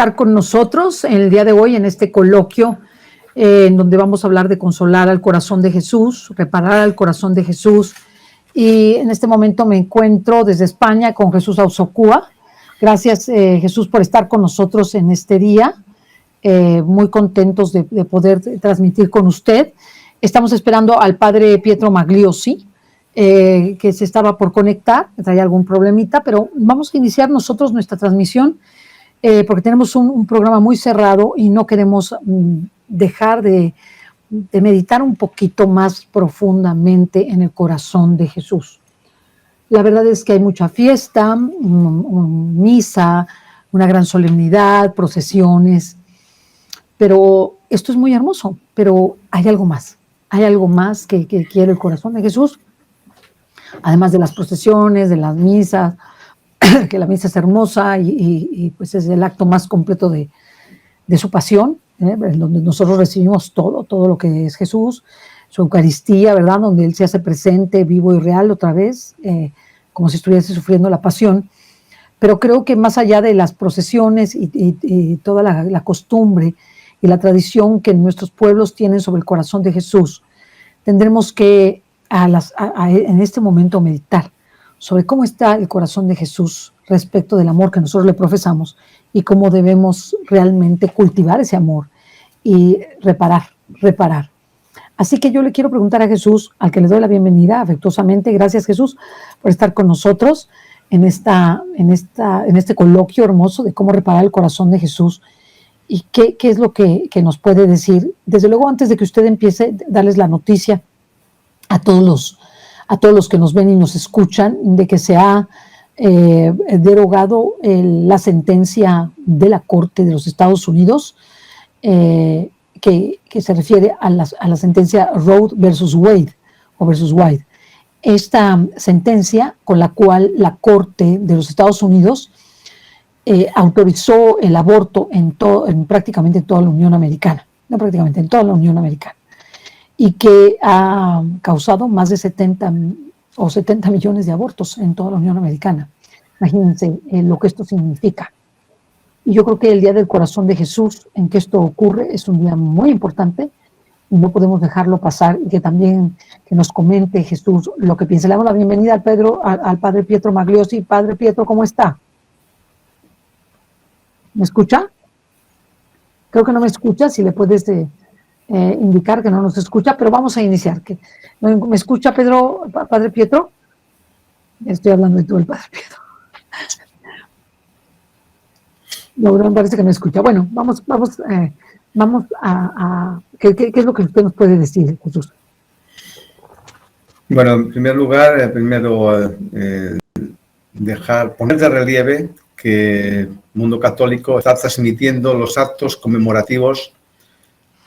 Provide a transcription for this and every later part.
estar con nosotros en el día de hoy en este coloquio en donde vamos a hablar de consolar al corazón de Jesús, reparar al corazón de Jesús. Y en este momento me encuentro desde España con Jesús Auzokua. Gracias, Jesús, por estar con nosotros en este día. Muy contentos de poder transmitir con usted. Estamos esperando al padre Pietro Magliosi, que se estaba por conectar, traía algún problemita, pero vamos a iniciar nosotros nuestra transmisión porque tenemos un programa muy cerrado y no queremos dejar de meditar un poquito más profundamente en el corazón de Jesús. La verdad es que hay mucha fiesta, misa, una gran solemnidad, procesiones, pero esto es muy hermoso, pero hay algo más que quiere el corazón de Jesús, además de las procesiones, de las misas, que la misa es hermosa y pues es el acto más completo de su pasión, donde nosotros recibimos todo lo que es Jesús, su Eucaristía, ¿verdad? Donde Él se hace presente, vivo y real otra vez, como si estuviese sufriendo la pasión. Pero creo que más allá de las procesiones y toda la costumbre y la tradición que nuestros pueblos tienen sobre el corazón de Jesús, tendremos que en este momento meditar sobre cómo está el corazón de Jesús respecto del amor que nosotros le profesamos y cómo debemos realmente cultivar ese amor y reparar. Así que yo le quiero preguntar a Jesús, al que le doy la bienvenida afectuosamente. Gracias, Jesús, por estar con nosotros en este coloquio hermoso de cómo reparar el corazón de Jesús y qué es lo que nos puede decir. Desde luego, antes de que usted empiece, darles la noticia a todos los que nos ven y nos escuchan de que se ha derogado la sentencia de la Corte de los Estados Unidos que se refiere a la sentencia Roe versus Wade o versus Wade. Esta sentencia con la cual la Corte de los Estados Unidos autorizó el aborto en prácticamente toda la Unión Americana, no prácticamente en toda la Unión Americana, y que ha causado más de 70 millones de abortos en toda la Unión Americana. Imagínense lo que esto significa. Y yo creo que el Día del Corazón de Jesús, en que esto ocurre, es un día muy importante y no podemos dejarlo pasar, y que también que nos comente Jesús lo que piensa. Le damos la bienvenida al padre Pietro Magliosi. Padre Pietro, ¿cómo está? ¿Me escucha? Creo que no me escucha, si le puedes indicar que no nos escucha, pero vamos a iniciar. ¿Me escucha, padre Pietro? Estoy hablando de tú, el padre Pietro. No, me parece que no escucha. Bueno, vamos a ¿qué es lo que usted nos puede decir, Jesús? Bueno, en primer lugar, poner de relieve que el mundo católico está transmitiendo los actos conmemorativos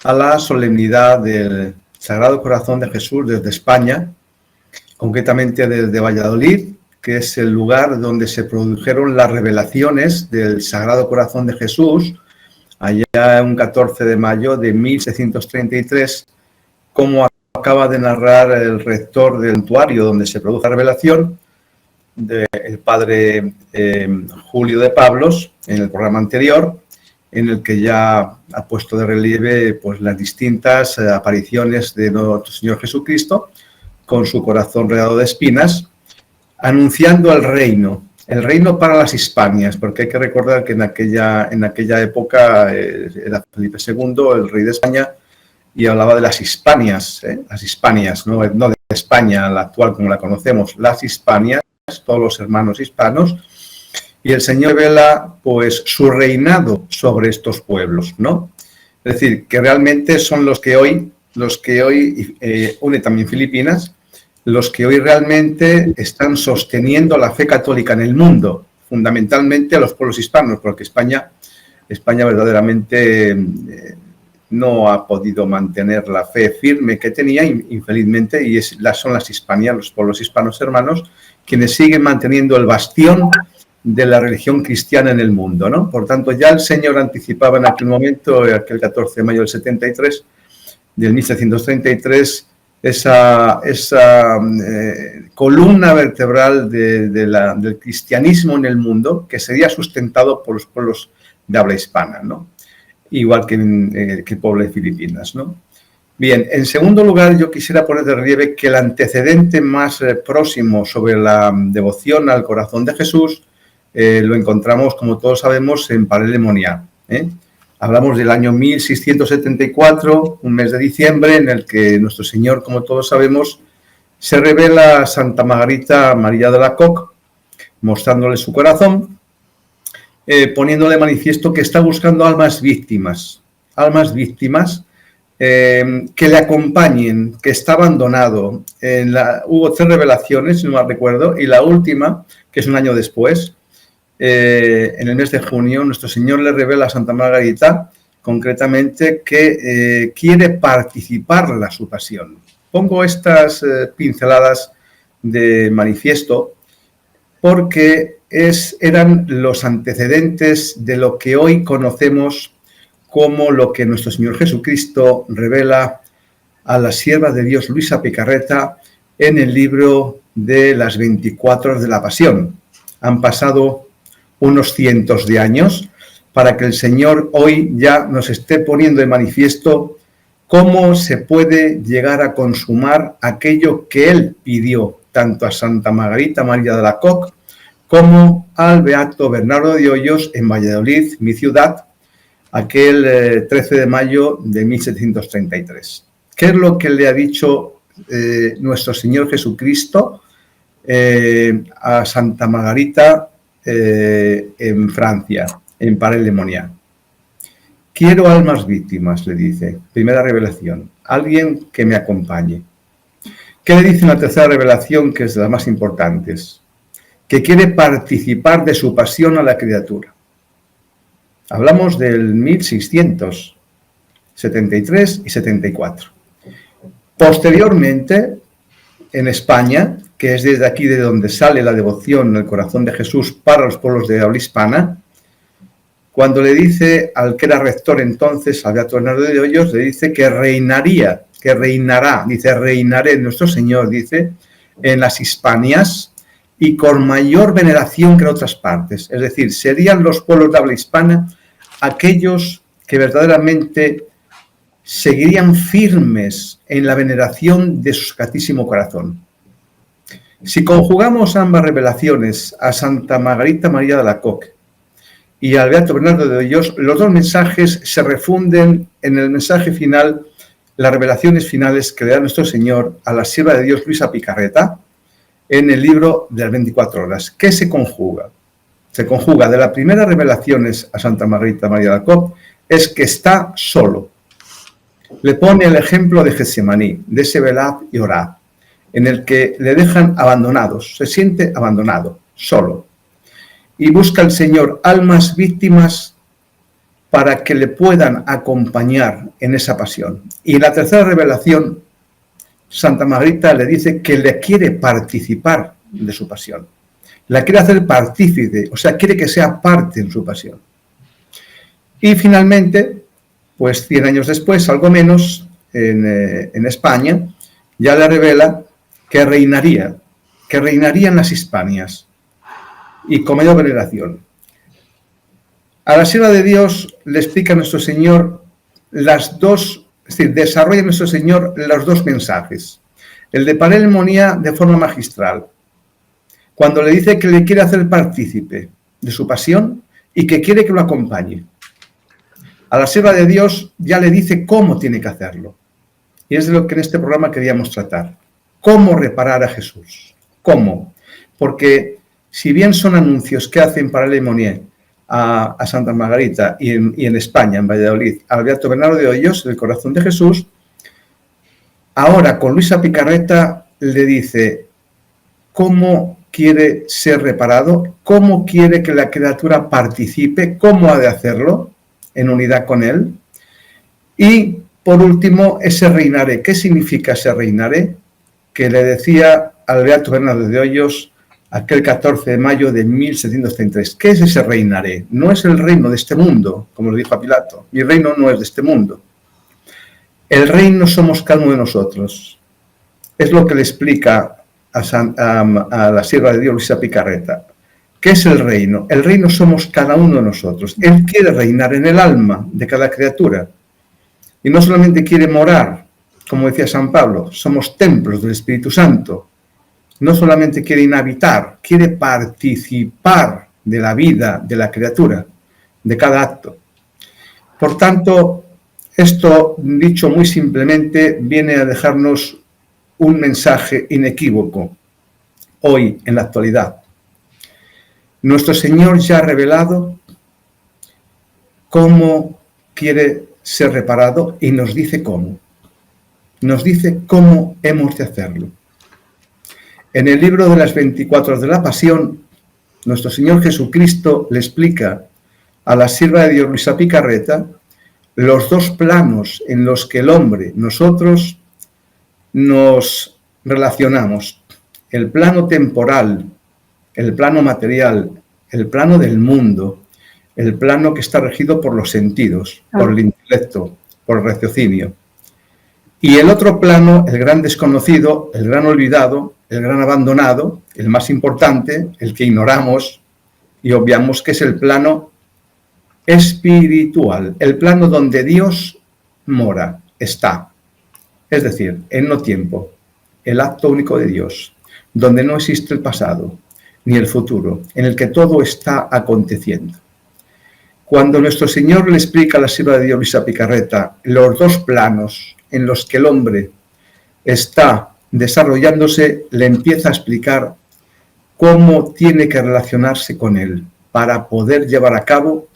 a la solemnidad del Sagrado Corazón de Jesús desde España, concretamente desde Valladolid, que es el lugar donde se produjeron las revelaciones del Sagrado Corazón de Jesús, allá un 14 de mayo de 1633, como acaba de narrar el rector del santuario donde se produjo la revelación, el padre Julio de Pablos, en el programa anterior, en el que ya ha puesto de relieve pues, las distintas apariciones de nuestro Señor Jesucristo, con su corazón rodeado de espinas, anunciando el reino para las Hispanias, porque hay que recordar que en aquella época era Felipe II, el rey de España, y hablaba de las Hispanias, no de España, la actual como la conocemos, las Hispanias, todos los hermanos hispanos, y el Señor revela pues su reinado sobre estos pueblos, ¿no? Es decir, que realmente son los que hoy une también Filipinas, los que hoy realmente están sosteniendo la fe católica en el mundo, fundamentalmente a los pueblos hispanos, porque España verdaderamente no ha podido mantener la fe firme que tenía, infelizmente, y son las Hispanias, los pueblos hispanos hermanos, quienes siguen manteniendo el bastión de la religión cristiana en el mundo, ¿no? Por tanto, ya el Señor anticipaba en aquel momento, aquel 14 de mayo del 73, del 1733, esa columna vertebral del cristianismo en el mundo, que sería sustentado por los pueblos de habla hispana, ¿no? Igual que el pueblo de Filipinas, ¿no? Bien, en segundo lugar, yo quisiera poner de relieve que el antecedente más próximo sobre la devoción al corazón de Jesús lo encontramos, como todos sabemos, en Paray-le-Moniat. Hablamos del año 1674, un mes de diciembre, en el que nuestro Señor, como todos sabemos, se revela a Santa Margarita María de Alacoque, mostrándole su corazón, poniéndole manifiesto que está buscando almas víctimas que le acompañen, que está abandonado. Hubo 3 revelaciones, si no mal recuerdo, y la última, que es un año después, en el mes de junio, nuestro Señor le revela a Santa Margarita, concretamente, que quiere participar su pasión. Pongo estas pinceladas de manifiesto porque eran los antecedentes de lo que hoy conocemos como lo que nuestro Señor Jesucristo revela a la sierva de Dios Luisa Picarreta en el libro de las 24 horas de la Pasión. Han pasado unos cientos de años para que el Señor hoy ya nos esté poniendo de manifiesto cómo se puede llegar a consumar aquello que Él pidió tanto a Santa Margarita María de Alacoque como al Beato Bernardo de Hoyos en Valladolid, mi ciudad, aquel 13 de mayo de 1733. ¿Qué es lo que le ha dicho nuestro Señor Jesucristo a Santa Margarita en Francia, en Paray-le-Moniat? Quiero almas víctimas, le dice. Primera revelación. Alguien que me acompañe. ¿Qué le dice en la tercera revelación, que es de las más importantes? Que quiere participar de su pasión a la criatura. Hablamos del 1673 y 74. Posteriormente, en España, que es desde aquí de donde sale la devoción al corazón de Jesús para los pueblos de habla hispana, cuando le dice al que era rector entonces, al Beato Bernardo de Hoyos, le dice que reinará, dice, reinaré nuestro Señor, dice, en las Hispanias y con mayor veneración que en otras partes. Es decir, serían los pueblos de habla hispana aquellos que verdaderamente seguirían firmes en la veneración de su Sacratísimo Corazón. Si conjugamos ambas revelaciones a Santa Margarita María de Alacoque y al Beato Bernardo de Hoyos, los dos mensajes se refunden en el mensaje final, las revelaciones finales que le da nuestro Señor a la sierva de Dios Luisa Picarreta en el libro de las 24 horas. ¿Qué se conjuga? Se conjuga de las primeras revelaciones a Santa Margarita María de Alacoque, es que está solo. Le pone el ejemplo de Getsemaní, de ese velad y orad, en el que le dejan abandonados, se siente abandonado, solo. Y busca el Señor almas víctimas para que le puedan acompañar en esa pasión. Y en la tercera revelación, Santa Margarita le dice que le quiere participar de su pasión. La quiere hacer partícipe, o sea, quiere que sea parte en su pasión. Y finalmente, pues 100 años después, algo menos, en España, ya le revela que reinaría en las Hispanias y con mayor veneración. A la sierva de Dios le explica a nuestro Señor las dos, es decir, desarrolla nuestro Señor los dos mensajes. El de Paray-le-Moniat de forma magistral, cuando le dice que le quiere hacer partícipe de su pasión y que quiere que lo acompañe. A la sierva de Dios ya le dice cómo tiene que hacerlo. Y es de lo que en este programa queríamos tratar. ¿Cómo reparar a Jesús? ¿Cómo? Porque si bien son anuncios que hacen Paray-le-Moniat a Santa Margarita y en España, en Valladolid, al Beato Bernardo de Hoyos, del corazón de Jesús, ahora con Luisa Picarreta le dice cómo quiere ser reparado, cómo quiere que la criatura participe, cómo ha de hacerlo en unidad con él. Y por último, ese reinaré. ¿Qué significa ese reinaré? Que le decía al Beato Bernardo de Hoyos aquel 14 de mayo de 1733. ¿Qué es ese reinaré? No es el reino de este mundo, como lo dijo a Pilato. Mi reino no es de este mundo. El reino somos cada uno de nosotros. Es lo que le explica a la sierva de Dios Luisa Picarreta, ¿Qué es el reino? El reino somos cada uno de nosotros. Él quiere reinar en el alma de cada criatura. Y no solamente quiere morar, como decía San Pablo, somos templos del Espíritu Santo. No solamente quiere inhabitar, quiere participar de la vida de la criatura, de cada acto. Por tanto, esto, dicho muy simplemente, viene a dejarnos un mensaje inequívoco hoy, en la actualidad. Nuestro Señor ya ha revelado cómo quiere ser reparado y nos dice cómo. Nos dice cómo hemos de hacerlo. En el libro de las 24 de la Pasión, nuestro Señor Jesucristo le explica a la sierva de Dios Luisa Picarreta los dos planos en los que el hombre, nosotros, nos relacionamos. El plano temporal, el plano material, el plano del mundo, el plano que está regido por los sentidos, por el intelecto, por el raciocinio. Y el otro plano, el gran desconocido, el gran olvidado, el gran abandonado, el más importante, el que ignoramos y obviamos, que es el plano espiritual, el plano donde Dios mora, está. Es decir, en no tiempo, el acto único de Dios, donde no existe el pasado ni el futuro, en el que todo está aconteciendo. Cuando nuestro Señor le explica a la sierva de Dios Luisa Picarreta los dos planos en los que el hombre está desarrollándose, le empieza a explicar cómo tiene que relacionarse con él para poder llevar a cabo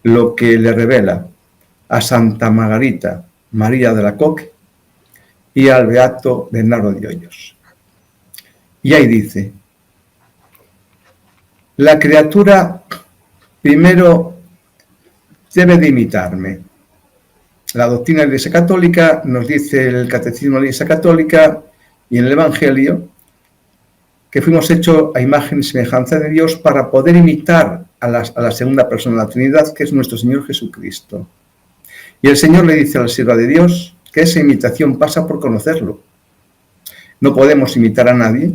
lo que le revela a Santa Margarita María de la Coque y al beato Bernardo de Hoyos. Y ahí dice: la criatura primero debe de imitarme. La doctrina de la Iglesia Católica nos dice el Catecismo de la Iglesia Católica y en el Evangelio que fuimos hechos a imagen y semejanza de Dios para poder imitar a la segunda persona de la Trinidad, que es nuestro Señor Jesucristo. Y el Señor le dice a la sierva de Dios que esa imitación pasa por conocerlo. No podemos imitar a nadie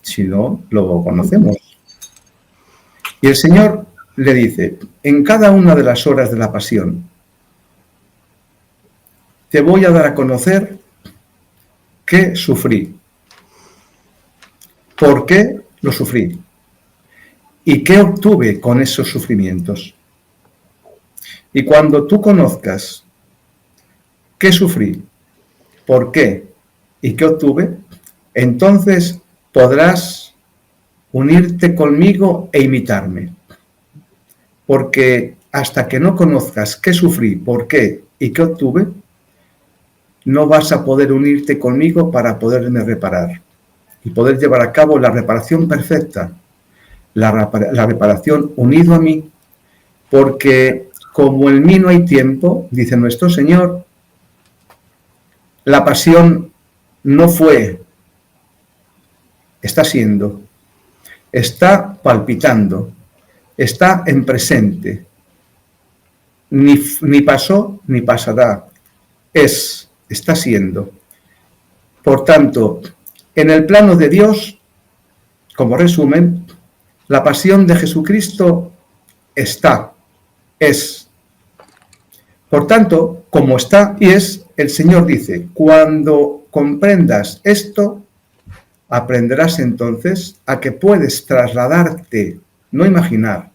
si no lo conocemos. Y el Señor le dice: en cada una de las horas de la pasión te voy a dar a conocer qué sufrí, por qué lo sufrí y qué obtuve con esos sufrimientos. Y cuando tú conozcas qué sufrí, por qué y qué obtuve, entonces podrás unirte conmigo e imitarme. Porque hasta que no conozcas qué sufrí, por qué y qué obtuve, no vas a poder unirte conmigo para poderme reparar y poder llevar a cabo la reparación perfecta, la reparación unido a mí, porque como en mí no hay tiempo, dice nuestro Señor, la pasión no fue, está siendo, está palpitando, está en presente, ni pasó ni pasará, está siendo. Por tanto, en el plano de Dios, como resumen, la pasión de Jesucristo está, es. Por tanto, como está y es, el Señor dice: cuando comprendas esto, aprenderás entonces a que puedes trasladarte, no imaginar,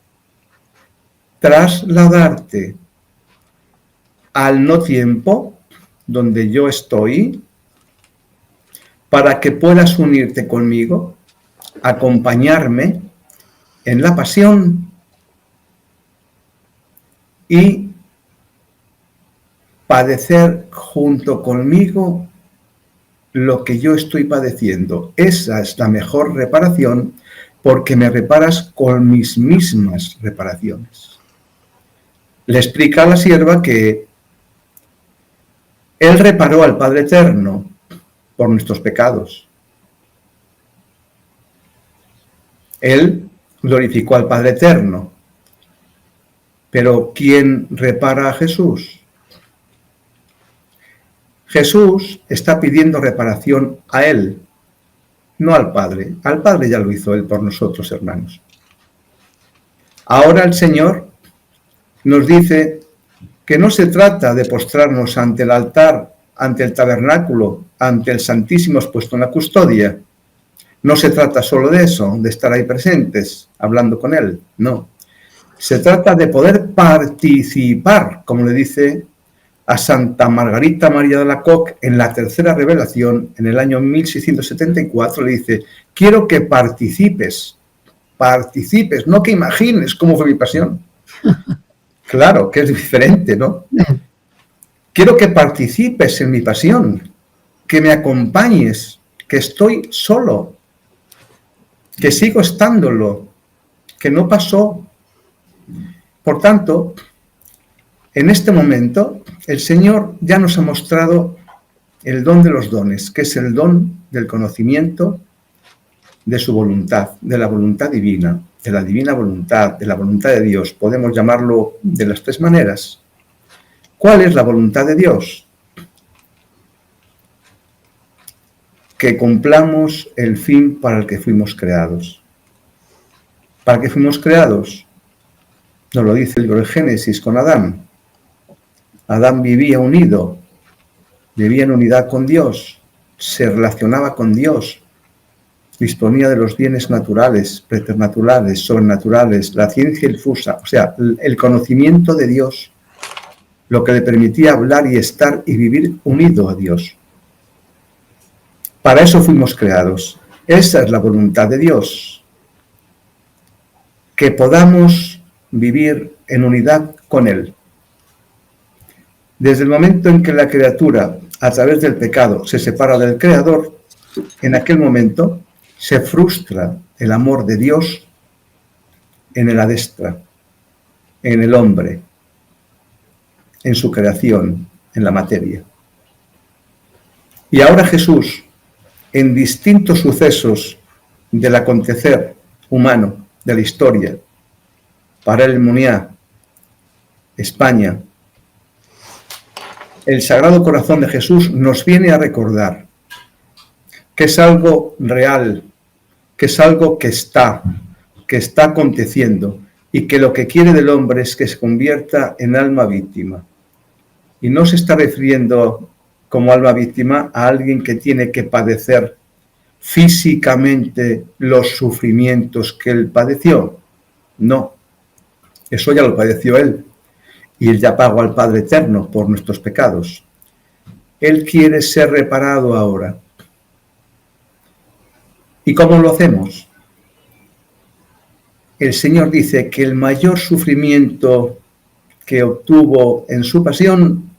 trasladarte al no tiempo, donde yo estoy, para que puedas unirte conmigo, acompañarme en la pasión y padecer junto conmigo lo que yo estoy padeciendo. Esa es la mejor reparación, porque me reparas con mis mismas reparaciones. Le explica a la sierva que Él reparó al Padre Eterno por nuestros pecados. Él glorificó al Padre Eterno. Pero ¿quién repara a Jesús? Jesús está pidiendo reparación a Él, no al Padre. Al Padre ya lo hizo Él por nosotros, hermanos. Ahora el Señor nos dice que no se trata de postrarnos ante el altar, ante el tabernáculo, ante el Santísimo expuesto en la custodia. No se trata solo de eso, de estar ahí presentes, hablando con Él, no. Se trata de poder participar, como le dice a Santa Margarita María de Alacoque en la tercera revelación, en el año 1674, le dice, quiero que participes, no que imagines cómo fue mi pasión. Claro, que es diferente, ¿no? Quiero que participes en mi pasión, que me acompañes, que estoy solo, que sigo estándolo, que no pasó. Por tanto, en este momento, el Señor ya nos ha mostrado el don de los dones, que es el don del conocimiento de su voluntad, de la voluntad divina, de la divina voluntad, de la voluntad de Dios. Podemos llamarlo de las tres maneras. ¿Cuál es la voluntad de Dios? Que cumplamos el fin para el que fuimos creados. ¿Para qué fuimos creados? Nos lo dice el libro de Génesis con Adán. Adán vivía unido, vivía en unidad con Dios, se relacionaba con Dios, disponía de los bienes naturales, preternaturales, sobrenaturales, la ciencia infusa, o sea, el conocimiento de Dios, lo que le permitía hablar y estar y vivir unido a Dios. Para eso fuimos creados. Esa es la voluntad de Dios. Que podamos vivir en unidad con Él. Desde el momento en que la criatura, a través del pecado, se separa del Creador, en aquel momento se frustra el amor de Dios en el adestra, en el hombre, en su creación, en la materia. Y ahora Jesús, en distintos sucesos del acontecer humano, de la historia, para el Muniá, España, el Sagrado Corazón de Jesús nos viene a recordar que es algo real, que es algo que está aconteciendo y que lo que quiere del hombre es que se convierta en alma víctima. Y no se está refiriendo como alma víctima a alguien que tiene que padecer físicamente los sufrimientos que él padeció. No, eso ya lo padeció él. Y él ya pagó al Padre Eterno por nuestros pecados. Él quiere ser reparado ahora. ¿Y cómo lo hacemos? El Señor dice que el mayor sufrimiento que obtuvo en su pasión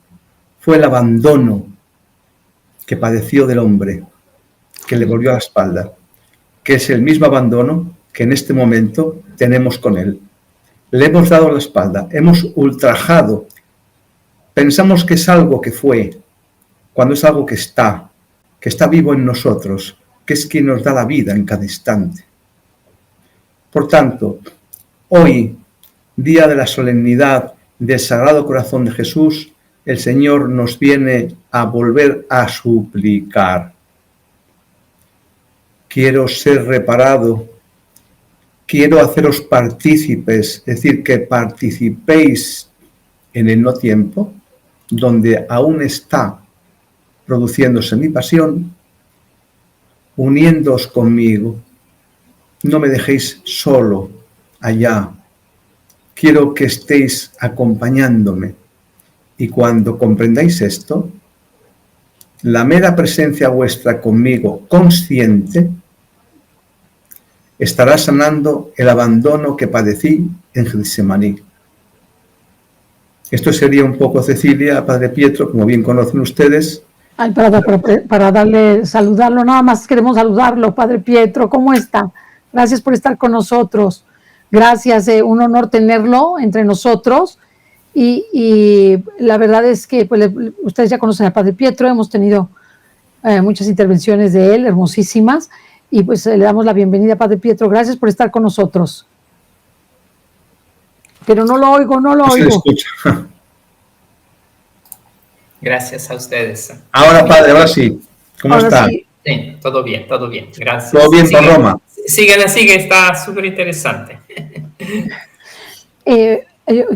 fue el abandono que padeció del hombre, que le volvió a la espalda, que es el mismo abandono que en este momento tenemos con Él. Le hemos dado la espalda, hemos ultrajado, pensamos que es algo que fue, cuando es algo que está vivo en nosotros, que es quien nos da la vida en cada instante. Por tanto, hoy, día de la solemnidad del Sagrado Corazón de Jesús, el Señor nos viene a volver a suplicar. Quiero ser reparado, quiero haceros partícipes, es decir, que participéis en el no tiempo, donde aún está produciéndose mi pasión, uniéndoos conmigo. No me dejéis solo allá. Quiero que estéis acompañándome. Y cuando comprendáis esto, la mera presencia vuestra conmigo, consciente, estará sanando el abandono que padecí en Getsemaní. Esto sería un poco, Cecilia, Padre Pietro, como bien conocen ustedes. Ay, para darle, saludarlo, nada más queremos saludarlo, Padre Pietro, ¿cómo está? Gracias por estar con nosotros. Gracias, un honor tenerlo entre nosotros. Y la verdad es que pues, ustedes ya conocen al Padre Pietro, hemos tenido muchas intervenciones de él, hermosísimas, y pues le damos la bienvenida, Padre Pietro. Gracias por estar con nosotros. Pero no lo oigo. Se le escucha. Gracias a ustedes. Ahora, Padre, ahora sí. ¿Cómo está? Sí. Sí, todo bien, gracias. Todo bien por Sigue, Roma. sigue, está súper interesante.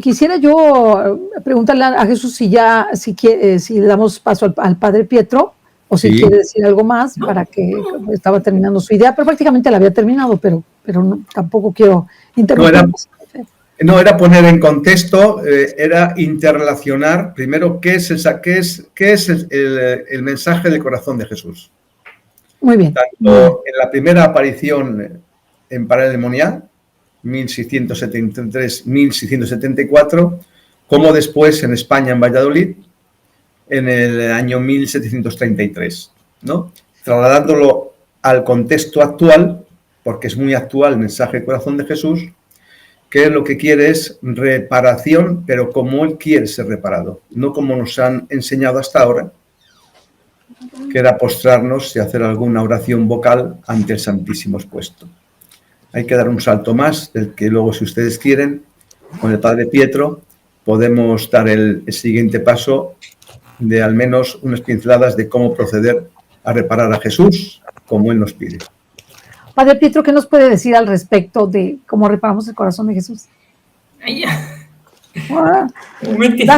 Quisiera yo preguntarle a Jesús si le damos paso al padre Pietro o si Sí. quiere decir algo más, No. para que estaba terminando su idea, pero prácticamente la había terminado, pero tampoco quiero interrumpir. No era poner en contexto, era interrelacionar primero qué es el mensaje del corazón de Jesús. Muy bien. Tanto en la primera aparición en Paray-le-Monial, 1673-1674, como después en España, en Valladolid, en el año 1733, ¿no? Trasladándolo al contexto actual, porque es muy actual el mensaje del corazón de Jesús, que lo que quiere es reparación, pero como Él quiere ser reparado, no como nos han enseñado hasta ahora, que era postrarnos y hacer alguna oración vocal ante el Santísimo expuesto. Hay que dar un salto más, del que luego, si ustedes quieren, con el padre Pietro, podemos dar el siguiente paso de al menos unas pinceladas de cómo proceder a reparar a Jesús, como Él nos pide. Padre Pietro, ¿qué nos puede decir al respecto de cómo reparamos el corazón de Jesús? Ay, ya.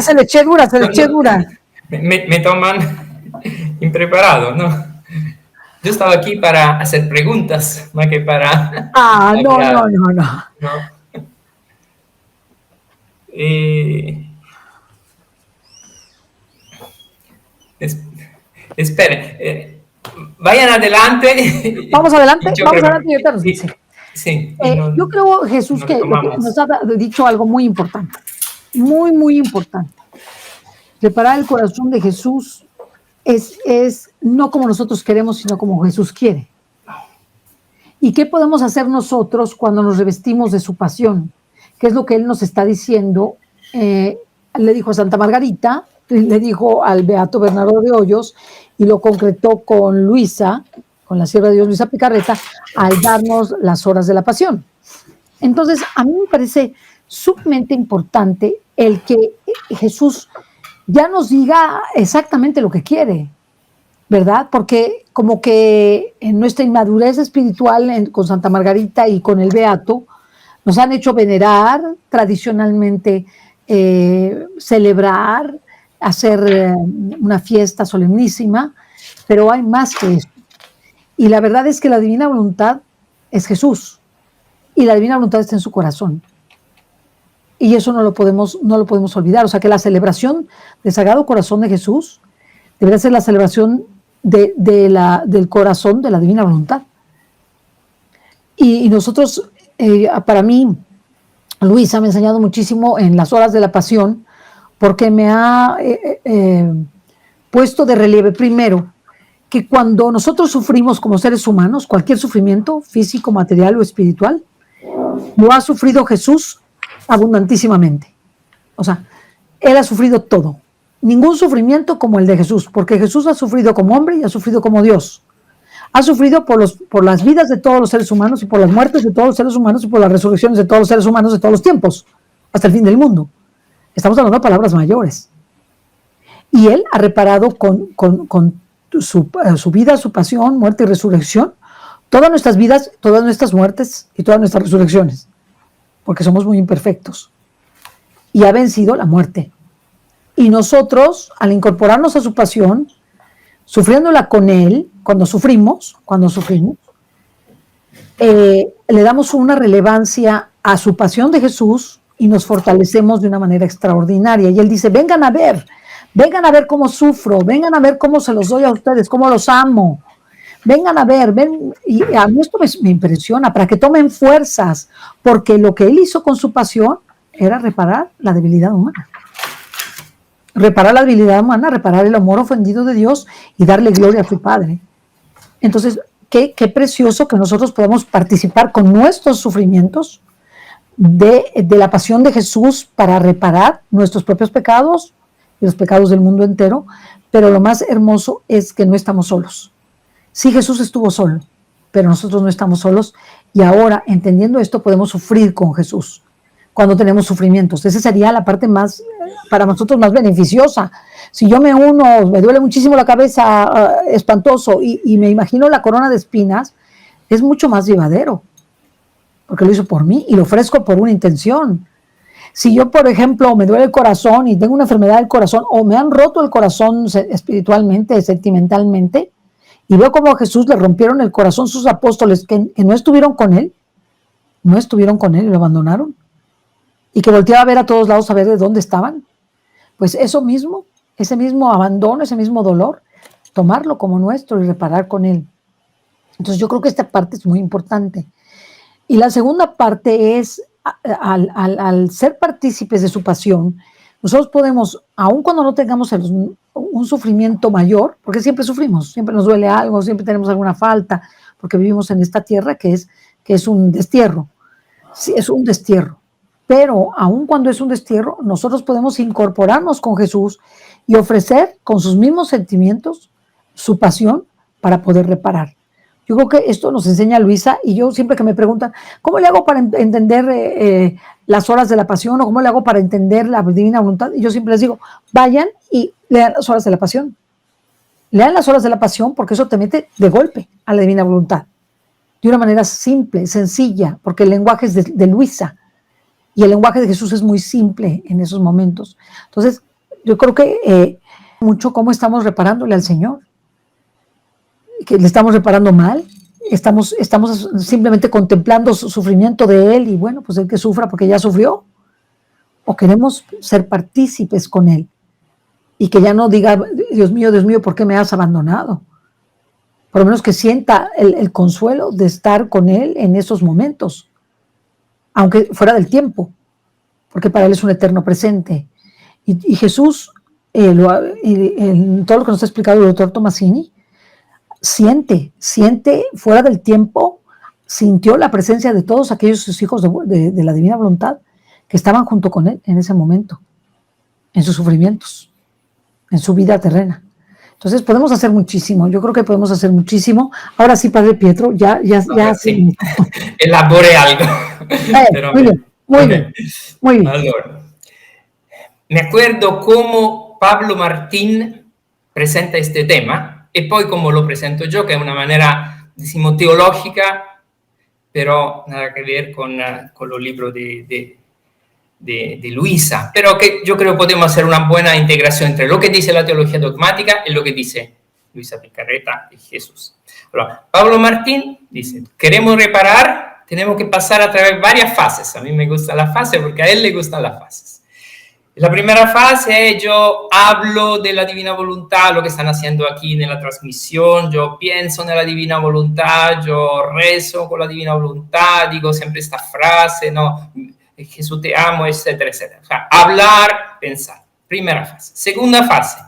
Se le eché dura. Me toman impreparado, ¿no? Yo estaba aquí para hacer preguntas, más que para... No. ¿no? Esperen, vayan adelante. Vamos adelante, Yo vamos creo- adelante y ahorita nos dice. Sí, Yo creo, Jesús, nos que tomamos. nos ha dicho algo muy importante, muy importante. Reparar el corazón de Jesús es no como nosotros queremos, sino como Jesús quiere. ¿Y qué podemos hacer nosotros cuando nos revestimos de su pasión? ¿Qué es lo que Él nos está diciendo? Le dijo a Santa Margarita, le dijo al Beato Bernardo de Hoyos, y lo concretó con Luisa, con la sierva de Dios Luisa Picarreta, al darnos las horas de la pasión. Entonces, a mí me parece sumamente importante el que Jesús ya nos diga exactamente lo que quiere, ¿verdad? Porque como que en nuestra inmadurez espiritual con Santa Margarita y con el Beato, nos han hecho venerar tradicionalmente, celebrar, hacer una fiesta solemnísima, pero hay más que eso. Y la verdad es que la divina voluntad es Jesús, y la divina voluntad está en su corazón. Y eso no lo podemos olvidar. O sea, que la celebración del Sagrado Corazón de Jesús debería ser la celebración del corazón de la divina voluntad. Y nosotros, para mí, Luisa me ha enseñado muchísimo en las horas de la pasión, porque me ha puesto de relieve primero que cuando nosotros sufrimos como seres humanos, cualquier sufrimiento físico, material o espiritual, lo ha sufrido Jesús abundantísimamente. O sea, Él ha sufrido todo. Ningún sufrimiento como el de Jesús, porque Jesús ha sufrido como hombre y ha sufrido como Dios. Ha sufrido por las vidas de todos los seres humanos y por las muertes de todos los seres humanos y por las resurrecciones de todos los seres humanos de todos los tiempos, hasta el fin del mundo. Estamos hablando de palabras mayores. Y Él ha reparado con su vida, su pasión, muerte y resurrección, todas nuestras vidas, todas nuestras muertes y todas nuestras resurrecciones, porque somos muy imperfectos. Y ha vencido la muerte. Y nosotros, al incorporarnos a su pasión, sufriéndola con Él, cuando sufrimos, le damos una relevancia a su pasión de Jesús y nos fortalecemos de una manera extraordinaria. Y Él dice, vengan a ver cómo sufro, vengan a ver cómo se los doy a ustedes, cómo los amo. Vengan a ver, y a mí esto me impresiona, para que tomen fuerzas, porque lo que Él hizo con su pasión era reparar la debilidad humana. Reparar la debilidad humana, reparar el amor ofendido de Dios y darle gloria a su Padre. Entonces, qué precioso que nosotros podamos participar con nuestros sufrimientos de la pasión de Jesús para reparar nuestros propios pecados y los pecados del mundo entero, pero lo más hermoso es que no estamos solos. Sí, Jesús estuvo solo, pero nosotros no estamos solos, y ahora, entendiendo esto, podemos sufrir con Jesús. cuando tenemos sufrimientos. Esa sería la parte más, para nosotros, más beneficiosa. Si yo me uno, me duele muchísimo la cabeza, espantoso, y me imagino la corona de espinas, es mucho más llevadero, porque lo hizo por mí y lo ofrezco por una intención. Si yo, por ejemplo, me duele el corazón y tengo una enfermedad del corazón, o me han roto el corazón espiritualmente, sentimentalmente, y veo cómo a Jesús le rompieron el corazón sus apóstoles que no estuvieron con él y lo abandonaron, y que volteaba a ver a todos lados a ver de dónde estaban, pues eso mismo, ese mismo abandono, ese mismo dolor, tomarlo como nuestro y reparar con él. Entonces yo creo que esta parte es muy importante. Y la segunda parte es, al ser partícipes de su pasión, nosotros podemos, aun cuando no tengamos un sufrimiento mayor, porque siempre sufrimos, siempre nos duele algo, siempre tenemos alguna falta, porque vivimos en esta tierra que es un destierro. Sí, es un destierro. Pero aun cuando es un destierro, nosotros podemos incorporarnos con Jesús y ofrecer con sus mismos sentimientos su pasión para poder reparar. Yo creo que esto nos enseña Luisa, y yo siempre que me preguntan, ¿cómo le hago para entender las horas de la pasión, o cómo le hago para entender la divina voluntad? Y yo siempre les digo, vayan y lean las horas de la pasión. Lean las horas de la pasión, porque eso te mete de golpe a la divina voluntad. De una manera simple, sencilla, porque el lenguaje es de Luisa, y el lenguaje de Jesús es muy simple en esos momentos. Entonces, yo creo que mucho cómo estamos reparándole al Señor. Que le estamos reparando mal, estamos simplemente contemplando su sufrimiento de Él, y bueno, pues Él que sufra porque ya sufrió, o queremos ser partícipes con Él, y que ya no diga, Dios mío, ¿por qué me has abandonado? Por lo menos que sienta el consuelo de estar con Él en esos momentos, aunque fuera del tiempo, porque para Él es un eterno presente. Y Jesús, en todo lo que nos ha explicado el doctor Tomasini, siente fuera del tiempo, sintió la presencia de todos aquellos sus hijos de la divina voluntad que estaban junto con él en ese momento, en sus sufrimientos, en su vida terrena. Entonces podemos hacer muchísimo, yo creo que podemos hacer muchísimo. Ahora sí, Padre Pietro, ya sí. Elabore algo. Muy bien. Allora, me acuerdo cómo Pablo Martín presenta este tema, e poi come lo presento yo, que es una manera, decimos, teológica, pero nada que ver con los libros de Luisa, pero que yo creo que podemos hacer una buena integración entre lo que dice la teología dogmática y lo que dice Luisa Picarreta y Jesús. Ahora, Pablo Martín dice, queremos reparar, tenemos que pasar a través de varias fases. A mí me gusta la fase porque a él le gustan las fases. La primera fase es yo hablo de la divina voluntad, lo que están haciendo aquí en la transmisión, yo pienso en la divina voluntad, yo rezo con la divina voluntad, digo siempre esta frase, ¿no? Jesús te amo, etcétera, etcétera. O sea, hablar, pensar. Primera fase. Segunda fase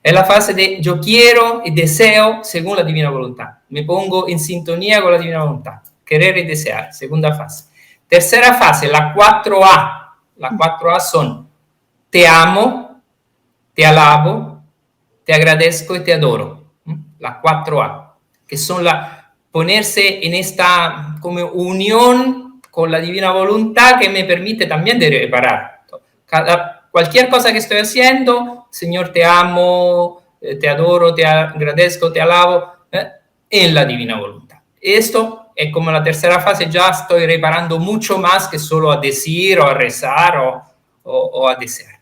es la fase de yo quiero y deseo según la divina voluntad. Me pongo en sintonía con la divina voluntad. Querer y desear. Segunda fase. Tercera fase, la 4A. La 4A son te amo, te alabo, te agradezco y te adoro. La 4A, que son ponerse en esta como unión con la divina voluntad que me permite también de reparar. Cualquier cosa que estoy haciendo, Señor, te amo, te adoro, te agradezco, te alabo, en la divina voluntad. Esto es como la tercera fase, ya estoy reparando mucho más que solo a decir o a rezar o a desear.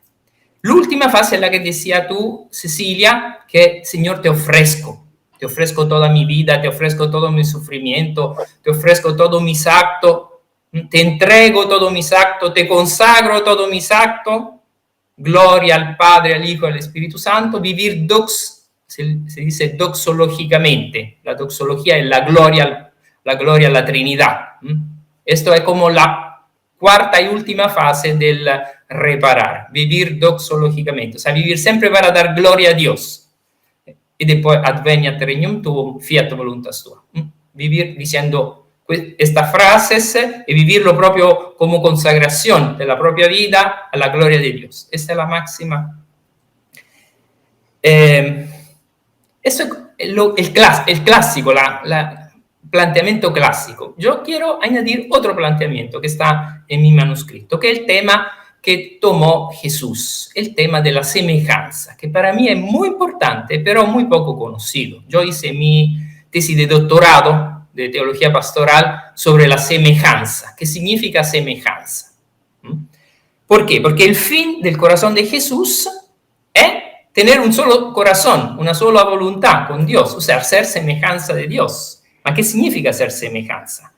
L'ultima fase es la que decía tú, Cecilia, que Señor te ofrezco toda mi vida, te ofrezco todo mi sufrimiento, te ofrezco todos mis actos, te entrego todos mis actos, te consagro todos mis actos, gloria al Padre, al Hijo y al Espíritu Santo, vivir se dice doxológicamente, la doxología es la gloria a la Trinidad. Esto es como la cuarta y última fase del reparar, vivir doxológicamente, o sea, vivir siempre para dar gloria a Dios. Y después, adveniat regnum tuum, fiat voluntas tua. Vivir diciendo estas frases y vivirlo propio como consagración de la propia vida a la gloria de Dios. Esta es la máxima. Eso es el clásico, planteamiento clásico. Yo quiero añadir otro planteamiento que está en mi manuscrito, que es el tema que tomó Jesús, el tema de la semejanza, que para mí es muy importante, pero muy poco conocido. Yo hice mi tesis de doctorado de teología pastoral sobre la semejanza. ¿Qué significa semejanza? ¿Por qué? Porque el fin del corazón de Jesús es tener un solo corazón, una sola voluntad con Dios, o sea, ser semejanza de Dios. ¿Ma qué significa ser semejanza?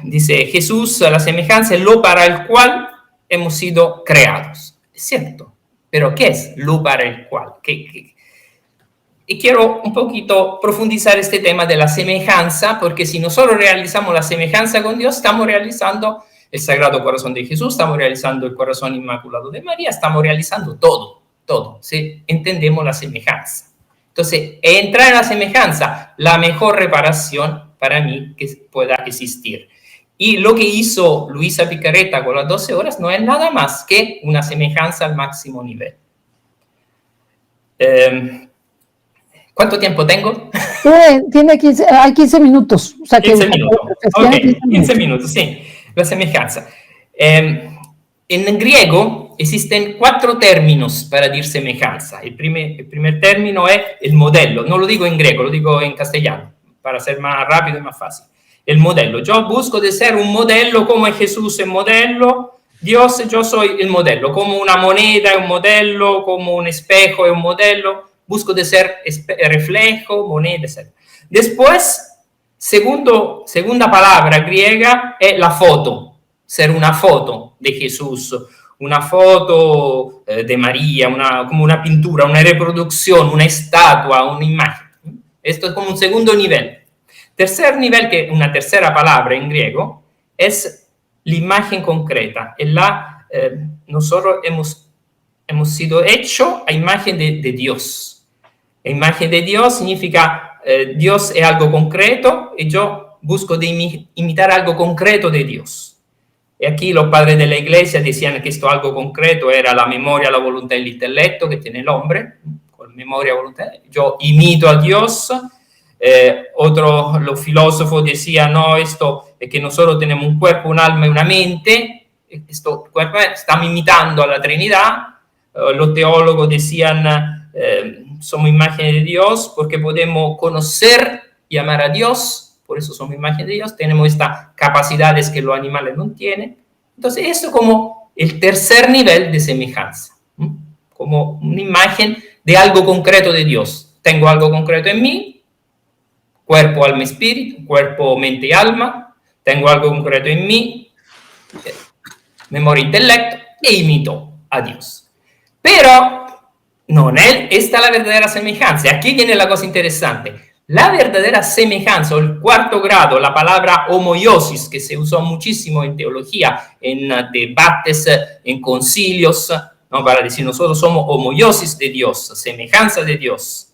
Dice Jesús, la semejanza es lo para el cual hemos sido creados. Es cierto, pero ¿qué es lo para el cual? Y quiero un poquito profundizar este tema de la semejanza, porque si nosotros realizamos la semejanza con Dios, estamos realizando el Sagrado Corazón de Jesús, estamos realizando el Corazón Inmaculado de María, estamos realizando todo, si entendemos la semejanza. Entonces, entrar en la semejanza, la mejor reparación para mí que pueda existir. Y lo que hizo Luisa Picarreta con las 12 horas no es nada más que una semejanza al máximo nivel. ¿Cuánto tiempo tengo? Tiene 15, hay 15 minutos. O sea, 15 minutos. Ok, 15 minutos, sí. La semejanza. En griego existen 4 términos para decir semejanza. El primer término es el modelo. No lo digo en griego, lo digo en castellano, para ser más rápido y más fácil. El modelo. Yo busco de ser un modelo, como es Jesús el modelo. Dios, yo soy el modelo. Como una moneda es un modelo, como un espejo es un modelo. Busco de ser reflejo, moneda, etc. Después, segunda palabra griega es la foto. Ser una foto de Jesús, una foto de María, como una pintura, una reproducción, una estatua, una imagen. Esto es como un segundo nivel. Tercer nivel, que es una tercera palabra en griego, es la imagen concreta. Nosotros hemos sido hechos a imagen de Dios. La imagen de Dios significa Dios es algo concreto y yo busco de imitar algo concreto de Dios. Y aquí los padres de la iglesia decían que esto algo concreto era la memoria, la voluntad y el intelecto que tiene el hombre, con memoria, voluntad. Yo imito a Dios. Los filósofos decían, no, esto es que nosotros tenemos un cuerpo, un alma y una mente. Esto cuerpo estamos imitando a la Trinidad. Los teólogos decían, somos imagen de Dios porque podemos conocer y amar a Dios, por eso somos imagen de Dios, tenemos estas capacidades que los animales no tienen. Entonces, esto como el tercer nivel de semejanza, como una imagen de algo concreto de Dios. Tengo algo concreto en mí, cuerpo, alma, espíritu, cuerpo, mente y alma, tengo algo concreto en mí, memoria, intelecto, e imito a Dios. Pero no, esta es la verdadera semejanza. Aquí viene la cosa interesante. La verdadera semejanza, o el cuarto grado, la palabra homoiosis, que se usó muchísimo en teología, en debates, en concilios, ¿no? Para decir nosotros somos homoiosis de Dios, semejanza de Dios.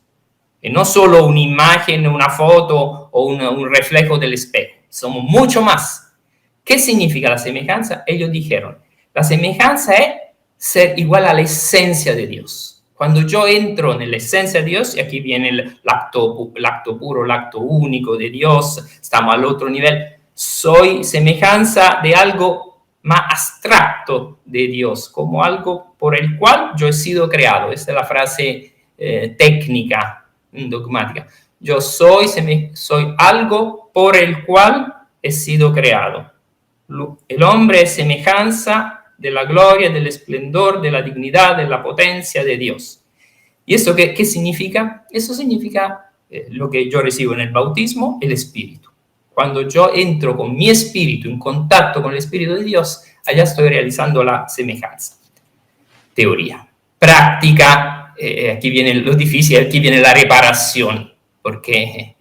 Y no solo una imagen, una foto o un reflejo del espejo. Somos mucho más. ¿Qué significa la semejanza? Ellos dijeron, la semejanza es ser igual a la esencia de Dios. Cuando yo entro en la esencia de Dios, y aquí viene el acto puro, el acto único de Dios, estamos al otro nivel, soy semejanza de algo más abstracto de Dios, como algo por el cual yo he sido creado. Esta es la frase técnica, dogmática. Yo soy algo por el cual he sido creado. El hombre es semejanza de la gloria, del esplendor, de la dignidad, de la potencia de Dios. ¿Y eso qué significa? Eso significa lo que yo recibo en el bautismo, el Espíritu. Cuando yo entro con mi espíritu en contacto con el Espíritu de Dios, allá estoy realizando la semejanza. Teoría. Práctica, aquí viene lo difícil, aquí viene la reparación, porque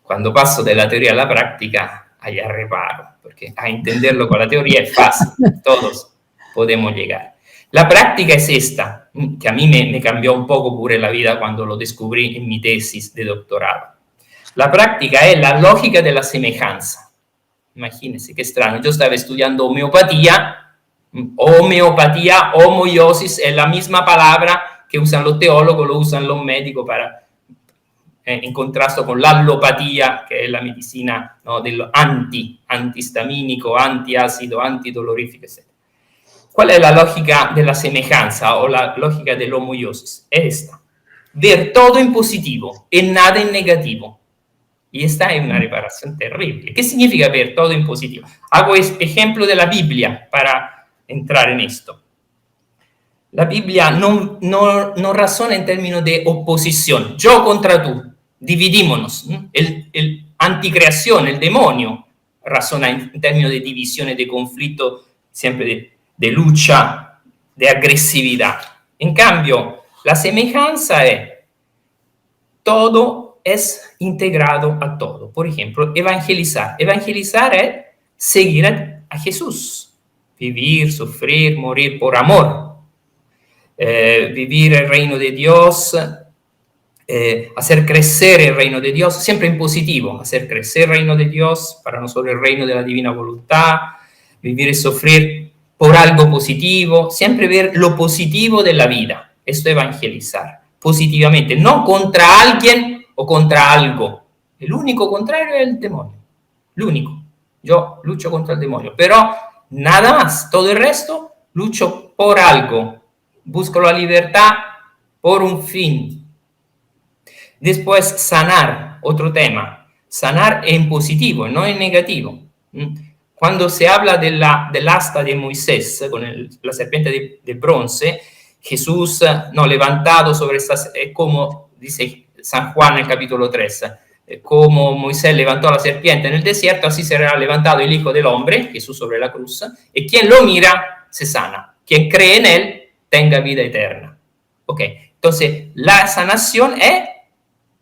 cuando paso de la teoría a la práctica, allá reparo, porque a entenderlo con la teoría es fácil, todos podemos llegar. La práctica es esta, que a mí me cambió un poco pure la vida cuando lo descubrí en mi tesis de doctorado. La práctica es la lógica de la semejanza. Imagínense qué extraño, yo estaba estudiando homeopatía, homoiosis es la misma palabra que usan los teólogos, lo usan los médicos in contrasto con l'allopatía, che è la medicina, no, antistaminico, antiácido, antidolorifico, etc. ¿Cuál es la lógica de la semejanza o la lógica de la homeosis? Es esta: ver todo en positivo y nada en negativo. Y esta es una reparación terrible. ¿Qué significa ver todo en positivo? Hago ejemplo de la Biblia para entrar en esto. La Biblia no razona en términos de oposición. Yo contra tú, dividímonos. El anticreación, el demonio, razona en términos de divisiones, de conflicto, siempre de lucha, de agresividad. En cambio, la semejanza es todo es integrado a todo. Por ejemplo, evangelizar. Evangelizar es seguir a Jesús. Vivir, sufrir, morir por amor. Vivir el reino de Dios, hacer crecer el reino de Dios, siempre en positivo. Hacer crecer el reino de Dios, para nosotros el reino de la divina voluntad. Vivir y sufrir por algo positivo. Siempre ver lo positivo de la vida. Esto es evangelizar. Positivamente, no contra alguien o contra algo. El único contrario es el demonio. El único. Yo lucho contra el demonio, pero nada más. Todo el resto lucho por algo. Busco la libertad por un fin. Después, sanar, otro tema. Sanar en positivo, no en negativo. Cuando se habla del asta de Moisés, con la serpiente de bronce, Jesús, levantado sobre estas, como dice San Juan en el capítulo 3, como Moisés levantó la serpiente en el desierto, así será levantado el Hijo del Hombre, Jesús sobre la cruz, y quien lo mira se sana. Quien cree en él tenga vida eterna. Ok, entonces la sanación es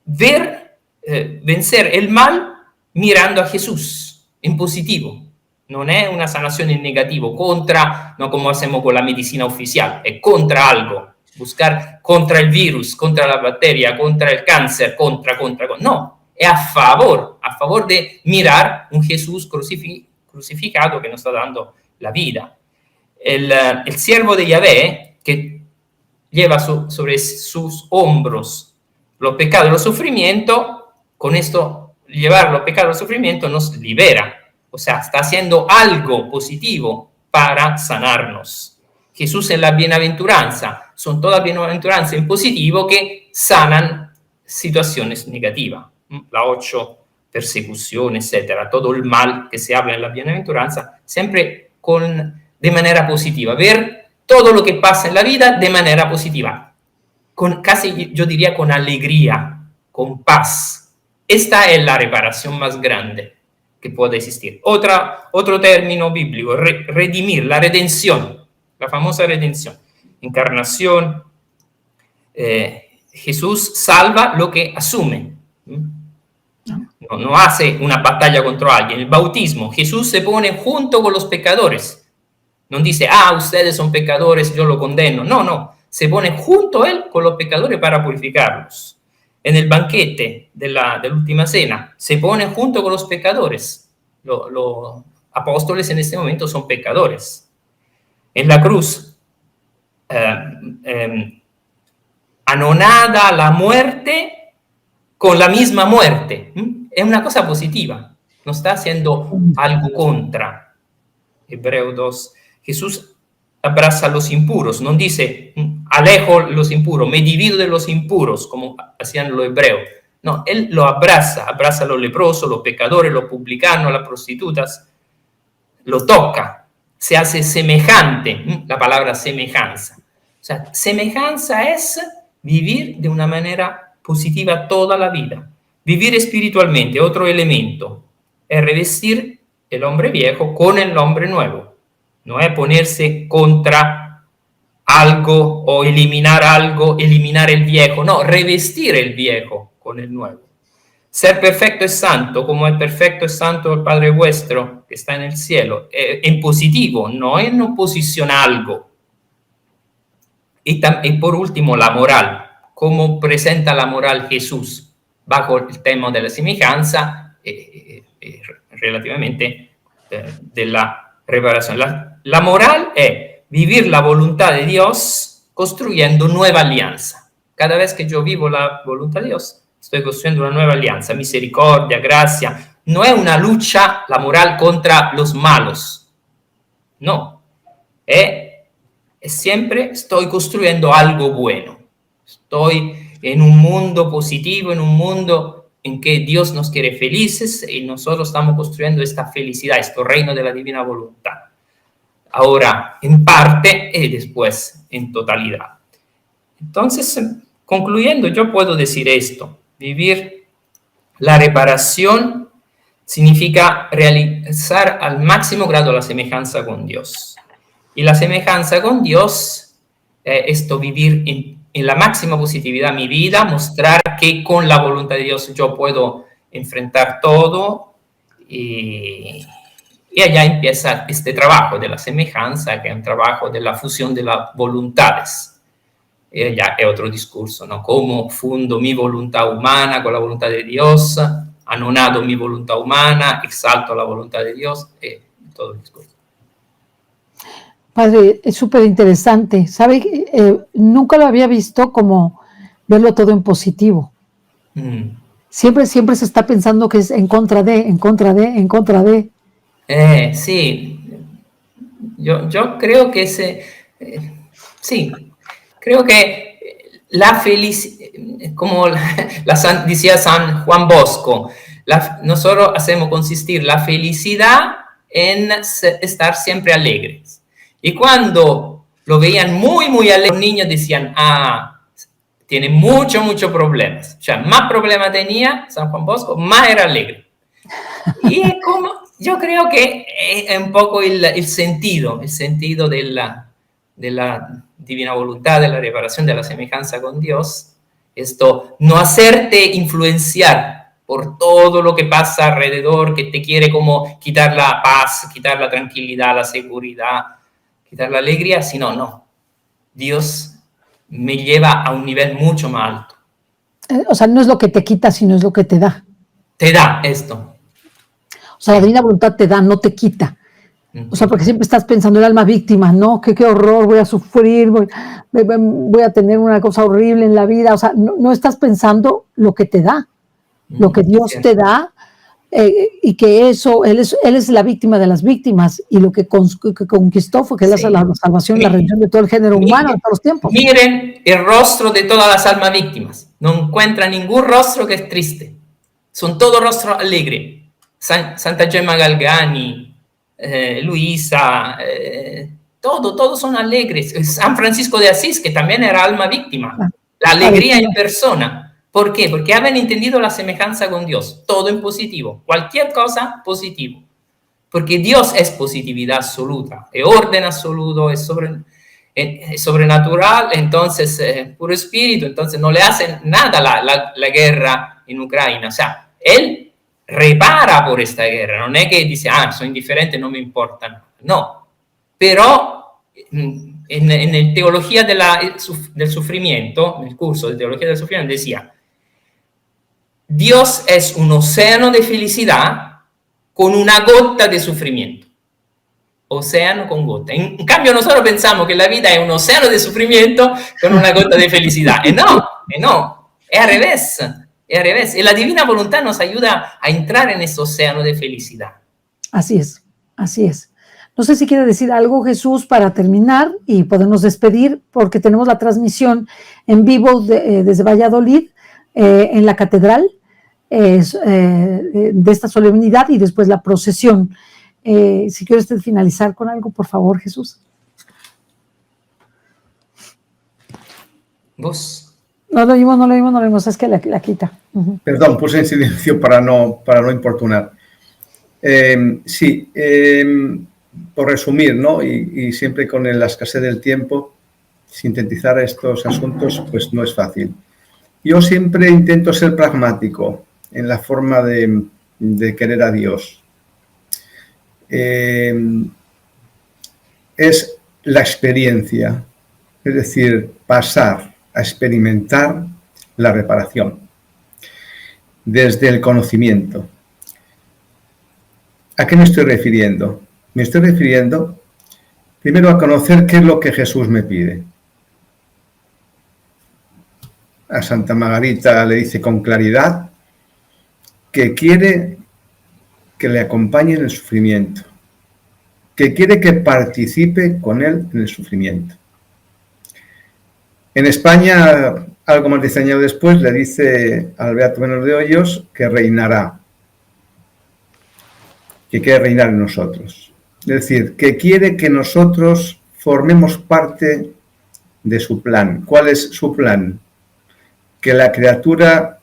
vencer el mal mirando a Jesús en positivo. No es una sanación en negativo, contra, no como hacemos con la medicina oficial, es contra algo. Buscar contra el virus, contra la bacteria, contra el cáncer, contra. No, es a favor de mirar un Jesús crucificado que nos está dando la vida. El siervo de Yahvé, que lleva sobre sus hombros los pecados y los sufrimientos, con esto, llevar los pecados y los sufrimientos nos libera. O sea, está haciendo algo positivo para sanarnos. Jesús en la bienaventuranza, son todas bienaventuranzas en positivo que sanan situaciones negativas. La 8, persecución, etcétera. Todo el mal que se habla en la bienaventuranza, siempre de manera positiva. Ver todo lo que pasa en la vida de manera positiva. Casi yo diría con alegría, con paz. Esta es la reparación más grande que puede existir. Otro término bíblico, redimir, la redención, la famosa redención. Encarnación. Jesús salva lo que asume. No hace una batalla contra alguien. El bautismo, Jesús se pone junto con los pecadores. No dice, ustedes son pecadores, yo lo condeno. No, se pone junto a él con los pecadores para purificarlos. En el banquete de la última cena, se pone junto con los pecadores. Los apóstoles en este momento son pecadores. En la cruz, anonada la muerte con la misma muerte. Es una cosa positiva. No está haciendo algo contra. Hebreo 2. Jesús abraza a los impuros. No dice, alejo los impuros, me divido de los impuros, como hacían los hebreos. No, él lo abraza a los leprosos, los pecadores, los publicanos, las prostitutas. Lo toca, se hace semejante, la palabra semejanza. O sea, semejanza es vivir de una manera positiva toda la vida. Vivir espiritualmente, otro elemento, es revestir el hombre viejo con el hombre nuevo. No es ponerse contra algo o eliminar algo, eliminar el viejo. No, revestir el viejo con el nuevo. Ser perfecto es santo, como es perfecto es santo el Padre vuestro que está en el cielo. En positivo, no en oposición a algo. Y por último, la moral. ¿Cómo presenta la moral Jesús? Bajo el tema de la semejanza, relativamente de la reparación. La moral es vivir la voluntad de Dios construyendo nueva alianza. Cada vez que yo vivo la voluntad de Dios, estoy construyendo una nueva alianza, misericordia, gracia. No es una lucha, la moral, contra los malos. No, es siempre estoy construyendo algo bueno. Estoy en un mundo positivo, en un mundo en que Dios nos quiere felices y nosotros estamos construyendo esta felicidad, este reino de la divina voluntad. Ahora en parte y después en totalidad. Entonces, concluyendo, yo puedo decir esto: vivir la reparación significa realizar al máximo grado la semejanza con Dios. Y la semejanza con Dios es esto, vivir en la máxima positividad mi vida, mostrar que con la voluntad de Dios yo puedo enfrentar todo, y allá empieza este trabajo de la semejanza, que es un trabajo de la fusión de las voluntades. Y ya es otro discurso, ¿no? Cómo fundo mi voluntad humana con la voluntad de Dios, anonado mi voluntad humana, exalto la voluntad de Dios, todo el discurso. Padre, es súper interesante. ¿Sabe? Nunca lo había visto como verlo todo en positivo. Siempre se está pensando que es en contra de. Sí, yo creo que sí, creo que la felicidad, como decía San Juan Bosco, nosotros hacemos consistir la felicidad en estar siempre alegres. Y cuando lo veían muy, muy alegre, los niños decían, tiene muchos problemas. O sea, más problemas tenía San Juan Bosco, más era alegre. Y es como, yo creo que es un poco el sentido de la divina voluntad, de la reparación, de la semejanza con Dios. Esto, no hacerte influenciar por todo lo que pasa alrededor, que te quiere como quitar la paz, quitar la tranquilidad, la seguridad, quitar la alegría, sino no. Dios me lleva a un nivel mucho más alto. O sea, no es lo que te quita, sino es lo que te da. Te da esto. O sea, la divina voluntad te da, no te quita. O sea, porque siempre estás pensando en el alma víctima, ¿no? Qué horror, voy a sufrir, voy a tener una cosa horrible en la vida. O sea, no estás pensando lo que te da, lo que Dios te da, y que eso, él es la víctima de las víctimas, y lo que conquistó fue que él hace la salvación, la redención de todo el género humano de todos los tiempos. Miren el rostro de todas las almas víctimas. No encuentran ningún rostro que es triste. Son todos rostros alegres. Santa Gemma Galgani, Luisa, todos son alegres. San Francisco de Asís, que también era alma víctima. La alegría en persona. ¿Por qué? Porque habían entendido la semejanza con Dios. Todo en positivo. Cualquier cosa, positivo. Porque Dios es positividad absoluta. Es orden absoluto, es sobrenatural. Entonces, puro espíritu. Entonces, no le hacen nada la guerra en Ucrania. O sea, Él repara por esta guerra. No es que dice, soy indiferente, no me importa. No. Pero en el Teología del Sufrimiento, en el curso de Teología del Sufrimiento, decía: Dios es un océano de felicidad con una gota de sufrimiento. Océano con gota. En cambio, nosotros pensamos que la vida es un océano de sufrimiento con una gota de felicidad. Y no, es al revés. Es al revés. Y la divina voluntad nos ayuda a entrar en ese océano de felicidad. Así es. No sé si quiere decir algo, Jesús, para terminar y podernos despedir, porque tenemos la transmisión en vivo desde Valladolid, en la catedral, de esta solemnidad, y después la procesión. Si quiere usted finalizar con algo, por favor, Jesús. ¿Vos? No lo oímos, es que la quita. Perdón, puse en silencio para no importunar. Por resumir, ¿no? Y siempre con la escasez del tiempo, sintetizar estos asuntos, pues no es fácil. Yo siempre intento ser pragmático en la forma de querer a Dios. Es la experiencia, es decir, pasar a experimentar la reparación desde el conocimiento. ¿A qué me estoy refiriendo? Me estoy refiriendo primero a conocer qué es lo que Jesús me pide. a Santa Margarita le dice con claridad que quiere que le acompañe en el sufrimiento, que quiere que participe con él en el sufrimiento. En España, algo más de 10 años después, le dice al Beato Menos de Hoyos que reinará, que quiere reinar en nosotros. Es decir, que quiere que nosotros formemos parte de su plan. ¿Cuál es su plan? Que la criatura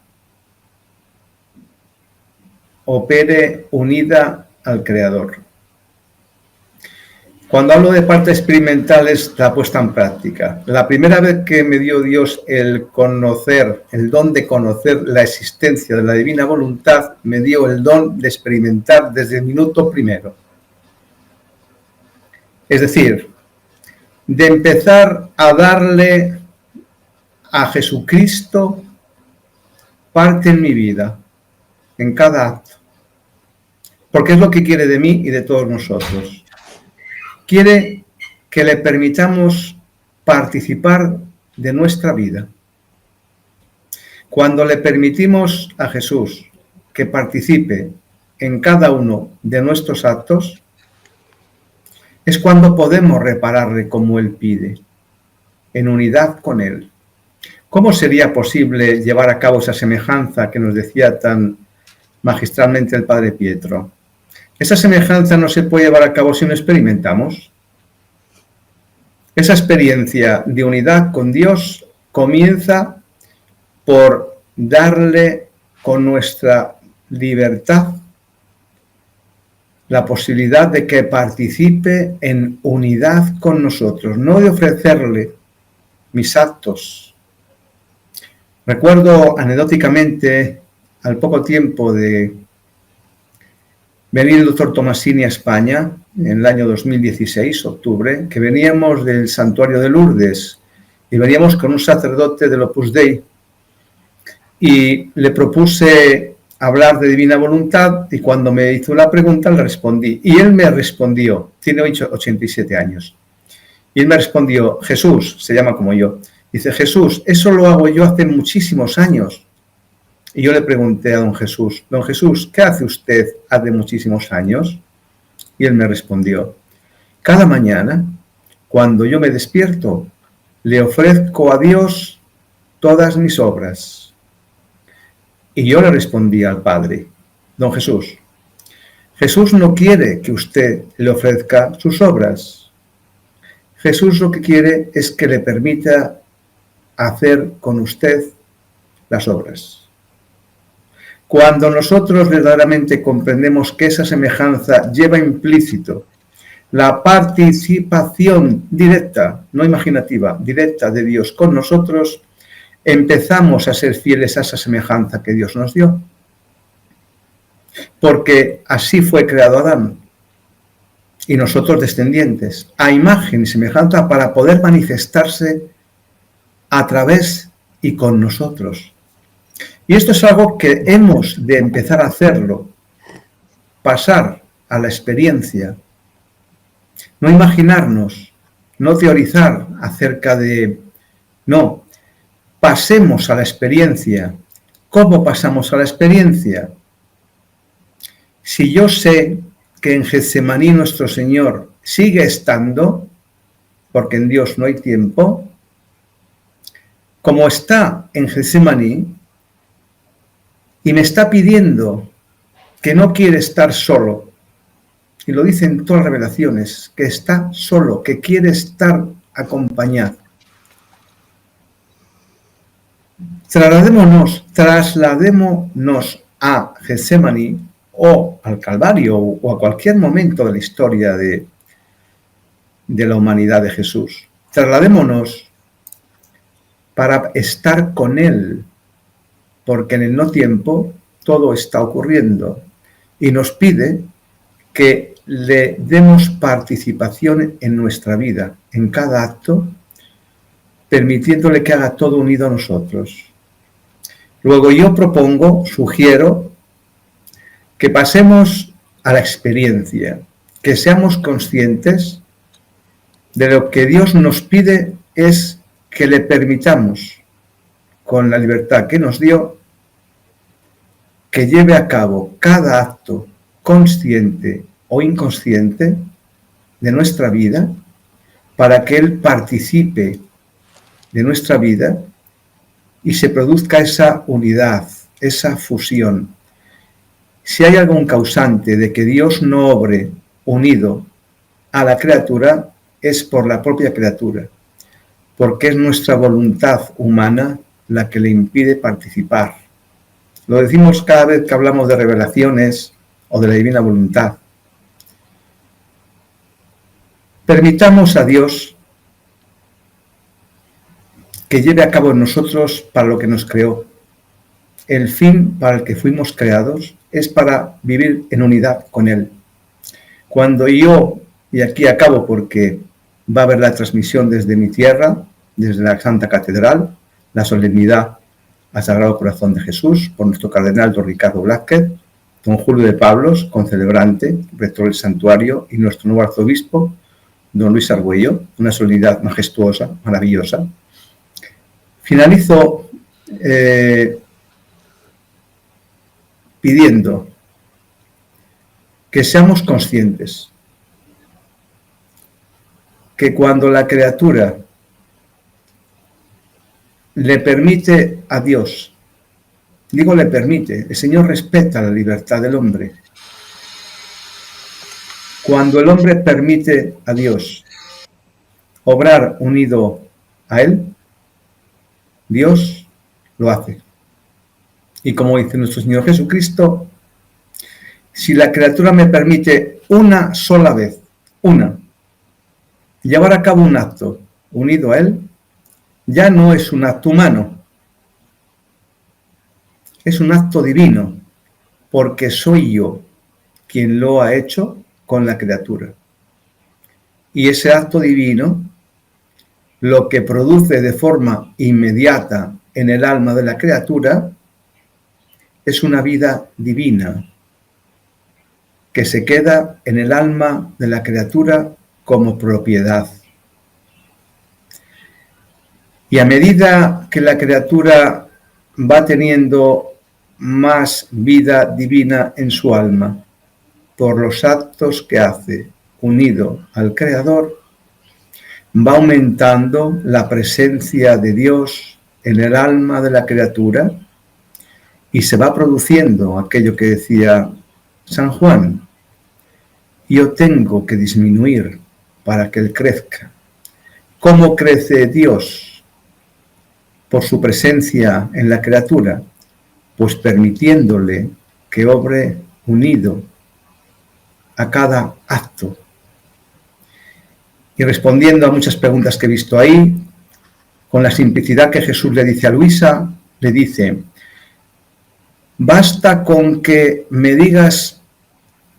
opere unida al Creador. Cuando hablo de parte experimental es la puesta en práctica. La primera vez que me dio Dios el conocer, el don de conocer la existencia de la divina voluntad, me dio el don de experimentar desde el minuto primero. Es decir, de empezar a darle a Jesucristo parte en mi vida, en cada acto. Porque es lo que quiere de mí y de todos nosotros. Quiere que le permitamos participar de nuestra vida. Cuando le permitimos a Jesús que participe en cada uno de nuestros actos, es cuando podemos repararle como Él pide, en unidad con Él. ¿Cómo sería posible llevar a cabo esa semejanza que nos decía tan magistralmente el Padre Pietro? Esa semejanza no se puede llevar a cabo si no experimentamos. Esa experiencia de unidad con Dios comienza por darle con nuestra libertad la posibilidad de que participe en unidad con nosotros, no de ofrecerle mis actos. Recuerdo anecdóticamente, al poco tiempo de venir el doctor Tomasini a España, en el año 2016, octubre, que veníamos del santuario de Lourdes y veníamos con un sacerdote del Opus Dei y le propuse hablar de divina voluntad y cuando me hizo la pregunta le respondí y él me respondió, tiene 87 años, y él me respondió, Jesús, se llama como yo, dice, Jesús, eso lo hago yo hace muchísimos años. Y yo le pregunté a don Jesús, ¿qué hace usted hace muchísimos años? Y él me respondió, cada mañana, cuando yo me despierto, le ofrezco a Dios todas mis obras. Y yo le respondí al Padre, don Jesús, Jesús no quiere que usted le ofrezca sus obras. Jesús lo que quiere es que le permita hacer con usted las obras. Cuando nosotros verdaderamente comprendemos que esa semejanza lleva implícito la participación directa, no imaginativa, directa de Dios con nosotros, empezamos a ser fieles a esa semejanza que Dios nos dio. Porque así fue creado Adán y nosotros descendientes, a imagen y semejanza para poder manifestarse a través y con nosotros. Y esto es algo que hemos de empezar a hacerlo, pasar a la experiencia, no imaginarnos, no teorizar acerca de... No, pasemos a la experiencia. ¿Cómo pasamos a la experiencia? Si yo sé que en Getsemaní nuestro Señor sigue estando, porque en Dios no hay tiempo, como está en Getsemaní, y me está pidiendo que no quiere estar solo, y lo dicen todas las revelaciones, que está solo, que quiere estar acompañado. Trasladémonos a Getsemaní o al Calvario o a cualquier momento de la historia de la humanidad de Jesús. Trasladémonos para estar con Él, porque en el no tiempo todo está ocurriendo y nos pide que le demos participación en nuestra vida, en cada acto, permitiéndole que haga todo unido a nosotros. Luego yo propongo, sugiero, que pasemos a la experiencia, que seamos conscientes de lo que Dios nos pide es que le permitamos con la libertad que nos dio, que lleve a cabo cada acto consciente o inconsciente de nuestra vida para que Él participe de nuestra vida y se produzca esa unidad, esa fusión. Si hay algún causante de que Dios no obre unido a la criatura, es por la propia criatura, porque es nuestra voluntad humana la que le impide participar. Lo decimos cada vez que hablamos de revelaciones o de la divina voluntad. Permitamos a Dios que lleve a cabo en nosotros para lo que nos creó. El fin para el que fuimos creados es para vivir en unidad con Él. Cuando yo, y aquí acabo porque va a haber la transmisión desde mi tierra, desde la Santa Catedral, la solemnidad al Sagrado Corazón de Jesús, por nuestro cardenal don Ricardo Blázquez, don Julio de Pablos, concelebrante, rector del santuario, y nuestro nuevo arzobispo, don Luis Argüello, una solemnidad majestuosa, maravillosa. Finalizo pidiendo que seamos conscientes que cuando la criatura le permite a Dios, digo le permite, el Señor respeta la libertad del hombre. Cuando el hombre permite a Dios obrar unido a Él, Dios lo hace. Y como dice nuestro Señor Jesucristo, si la criatura me permite una sola vez, llevar a cabo un acto unido a Él, ya no es un acto humano, es un acto divino, porque soy yo quien lo ha hecho con la criatura. Y ese acto divino, lo que produce de forma inmediata en el alma de la criatura, es una vida divina, que se queda en el alma de la criatura como propiedad. Y a medida que la criatura va teniendo más vida divina en su alma, por los actos que hace unido al Creador, va aumentando la presencia de Dios en el alma de la criatura y se va produciendo aquello que decía San Juan: yo tengo que disminuir para que Él crezca. ¿Cómo crece Dios? Por su presencia en la criatura, pues permitiéndole que obre unido a cada acto. Y respondiendo a muchas preguntas que he visto ahí, con la simplicidad que Jesús le dice a Luisa, le dice: basta con que me digas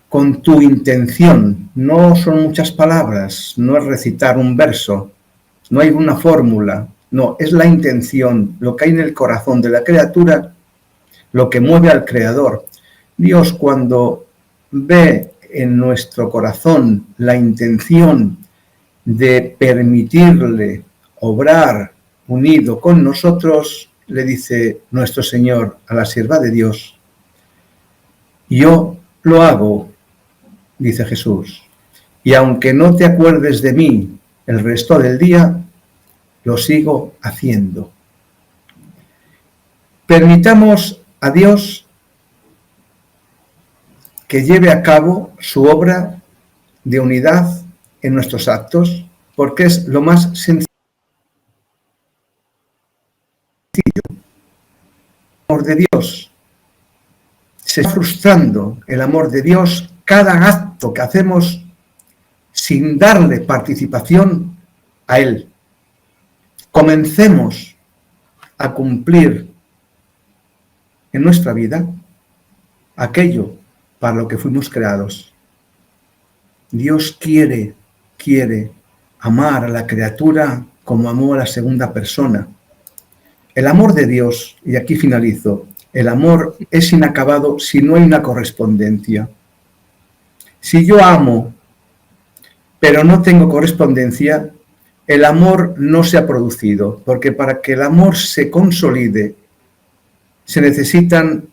con tu intención, no son muchas palabras, no es recitar un verso, no hay una fórmula, no, es la intención, lo que hay en el corazón de la criatura, lo que mueve al Creador. Dios, cuando ve en nuestro corazón la intención de permitirle obrar unido con nosotros, le dice nuestro Señor a la sierva de Dios: yo lo hago, dice Jesús, y aunque no te acuerdes de mí el resto del día, lo sigo haciendo. Permitamos a Dios que lleve a cabo su obra de unidad en nuestros actos, porque es lo más sencillo. El amor de Dios se está frustrando, el amor de Dios, cada acto que hacemos sin darle participación a Él. Comencemos a cumplir en nuestra vida aquello para lo que fuimos creados. Dios quiere amar a la criatura como amó a la segunda persona. El amor de Dios, y aquí finalizo, el amor es inacabado si no hay una correspondencia. Si yo amo, pero no tengo correspondencia, el amor no se ha producido, porque para que el amor se consolide, se necesitan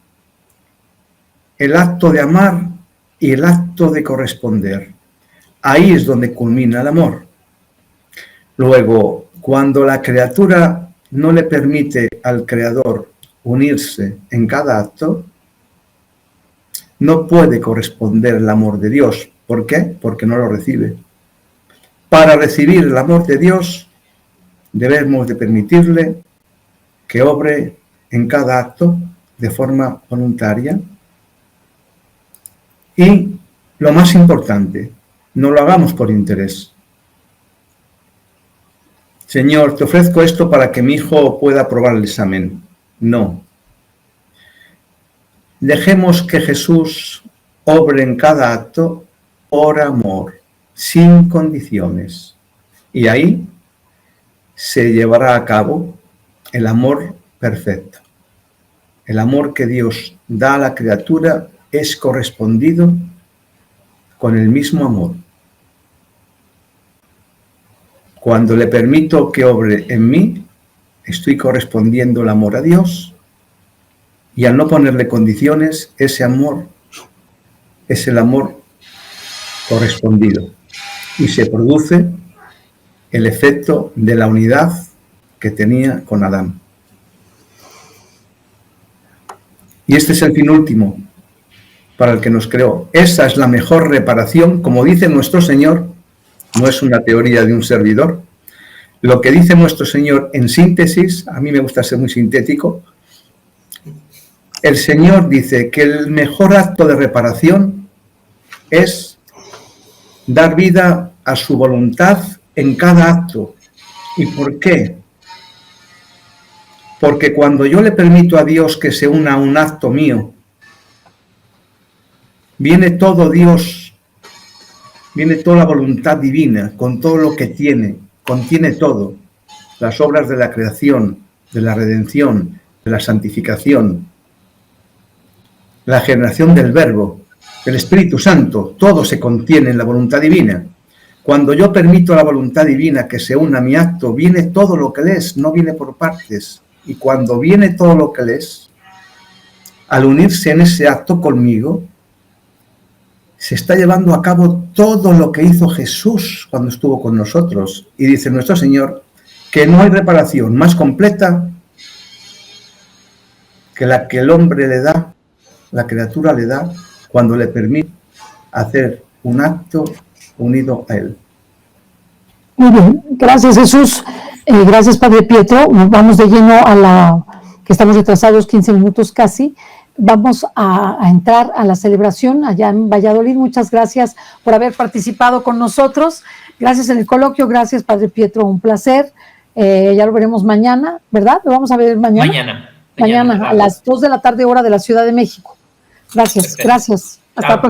el acto de amar y el acto de corresponder. Ahí es donde culmina el amor. Luego, cuando la criatura no le permite al Creador unirse en cada acto, no puede corresponder el amor de Dios. ¿Por qué? Porque no lo recibe. Para recibir el amor de Dios, debemos de permitirle que obre en cada acto de forma voluntaria. Y lo más importante, no lo hagamos por interés. Señor, te ofrezco esto para que mi hijo pueda aprobar el examen. No. Dejemos que Jesús obre en cada acto por amor, sin condiciones. Y ahí se llevará a cabo el amor perfecto. El amor que Dios da a la criatura es correspondido con el mismo amor. Cuando le permito que obre en mí, estoy correspondiendo el amor a Dios, y al no ponerle condiciones, ese amor es el amor correspondido. Y se produce el efecto de la unidad que tenía con Adán. Y este es el fin último para el que nos creó. Esa es la mejor reparación, como dice nuestro Señor. No es una teoría de un servidor. Lo que dice nuestro Señor en síntesis, a mí me gusta ser muy sintético, el Señor dice que el mejor acto de reparación es dar vida a su voluntad en cada acto. ¿Y por qué? Porque cuando yo le permito a Dios que se una a un acto mío, viene todo Dios, viene toda la voluntad divina, con todo lo que tiene, contiene todo, las obras de la creación, de la redención, de la santificación, la generación del Verbo, del Espíritu Santo, todo se contiene en la voluntad divina. Cuando yo permito a la voluntad divina que se una a mi acto, viene todo lo que Él es, no viene por partes. Y cuando viene todo lo que Él es, al unirse en ese acto conmigo, se está llevando a cabo todo lo que hizo Jesús cuando estuvo con nosotros. Y dice nuestro Señor que no hay reparación más completa que la que el hombre le da, la criatura le da, cuando le permite hacer un acto unido a Él. Muy bien, gracias Jesús, gracias Padre Pietro. Nos vamos de lleno a la, que estamos retrasados 15 minutos casi. Vamos a entrar a la celebración allá en Valladolid. Muchas gracias por haber participado con nosotros. Gracias en el coloquio, gracias Padre Pietro, un placer. Ya lo veremos mañana, ¿verdad? Lo vamos a ver mañana. Mañana a las 2 de la tarde, hora de la Ciudad de México. Gracias, gracias. Hasta la próxima.